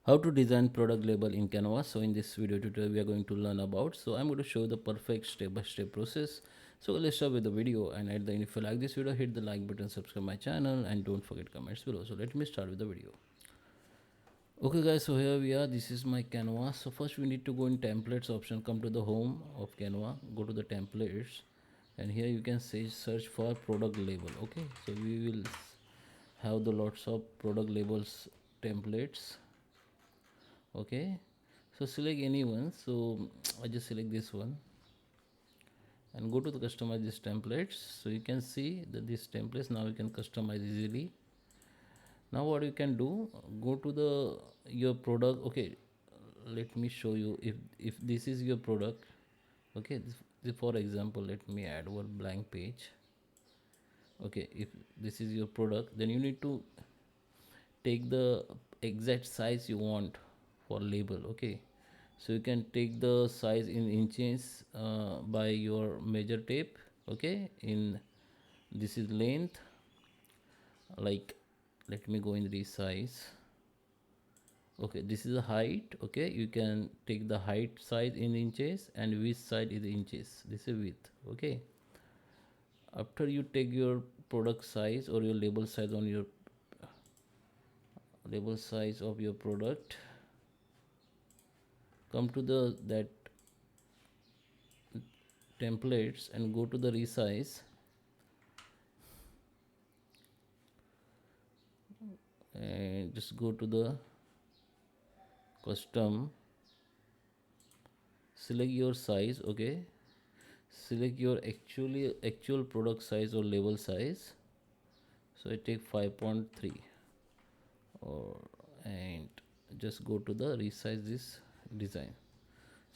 How to design product label in Canva. So in this video tutorial we are going to learn about, so I'm going to show the perfect step-by-step process. So let's start with the video, and at the end, if you like this video, hit the like button, subscribe my channel, and don't forget comments below. So let me start with the video. Okay guys, so here we are. This is my Canva. So first we need to go in templates option, come to the home of Canva, go to the templates, and here you can say search for product label. Okay, so we will have the lots of product labels templates. Okay, so select any one. So I just select this one and go to the customize these templates. So you can see that these templates now you can customize easily. Now what you can do, go to the your product. Okay, let me show you. If this is your product, okay, for example, let me add one blank page. Okay, if this is your product, then you need to take the exact size you want for label. Okay, so you can take the size in inches by your measure tape. Okay, in this is length, like let me go in resize. Okay, this is the height. Okay, you can take the height size in inches, and width side is inches. This is width. Okay, after you take your product size or your label size on your label size of your product, come to the that templates and go to the resize, and just go to the custom, select your size. Okay, select your actual product size or label size. So I take 5.3, or and just go to the resize this design.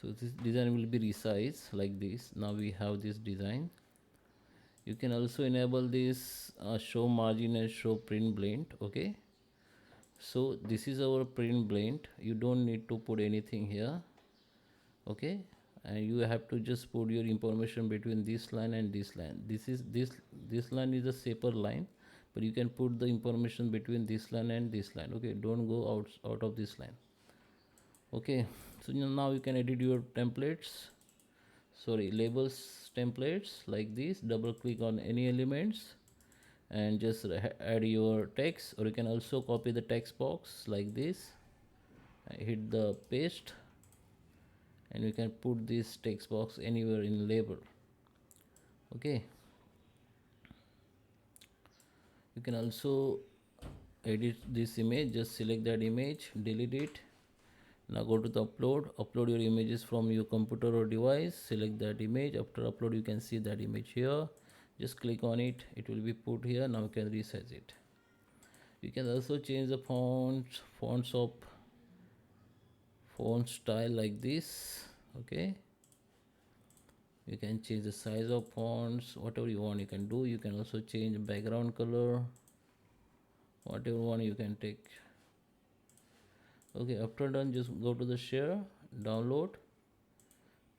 So this design will be resized like this. Now we have this design. You can also enable this show margin and show print blend. Okay, so this is our print blend. You don't need to put anything here. Okay, and you have to just put your information between this line and this line. This line is a separate line, but you can put the information between this line and this line. Okay, don't go out of this line. Okay, so now you can edit your templates, sorry, labels templates like this. Double click on any elements and just add your text, or you can also copy the text box like this. Hit the paste, and you can put this text box anywhere in label. Okay, you can also edit this image. Just select that image, delete it. Now go to the upload your images from your computer or device. Select that image. After upload, you can see that image here. Just click on it, it will be put here. Now you can resize it. You can also change the fonts of font style like this. Okay, you can change the size of fonts, whatever you want you can do. You can also change background color, whatever one you can take. Okay, after done, just go to the share, download,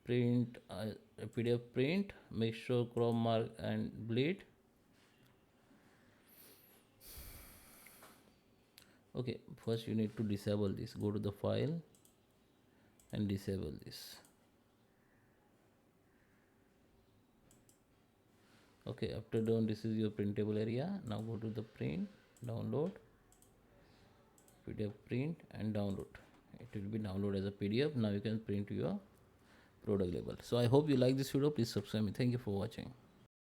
print, PDF print. Make sure crop mark and bleed. Okay, first you need to disable this. Go to the file and disable this. Okay, after done, this is your printable area. Now go to the print, download, PDF print, and download. It will be download as a PDF. Now you can print your product label. So I hope you like this video. Please subscribe me. Thank you for watching.